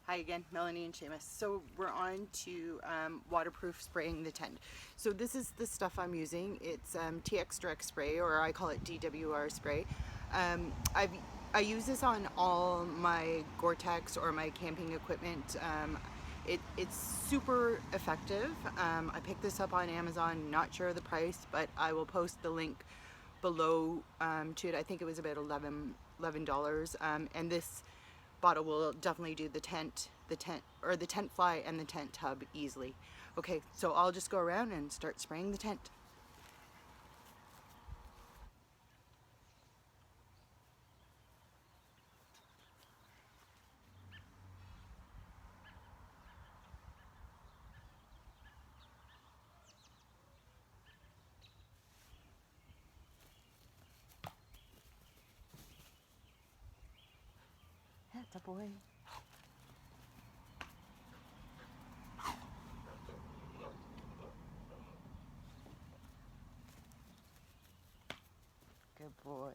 Hi again, Melanie and Seamus. So we're on to waterproof spraying the tent. So this is the stuff I'm using. It's TX Direct Spray, or I call it DWR spray. I use this on all my Gore-Tex or my camping equipment. It's super effective. I picked this up on Amazon, not sure of the price, but I will post the link below to it. I think it was about $11. And this bottle will definitely do the tent fly and the tent tub easily. Okay, so I'll just go around and start spraying the tent. That's a boy. Good boy.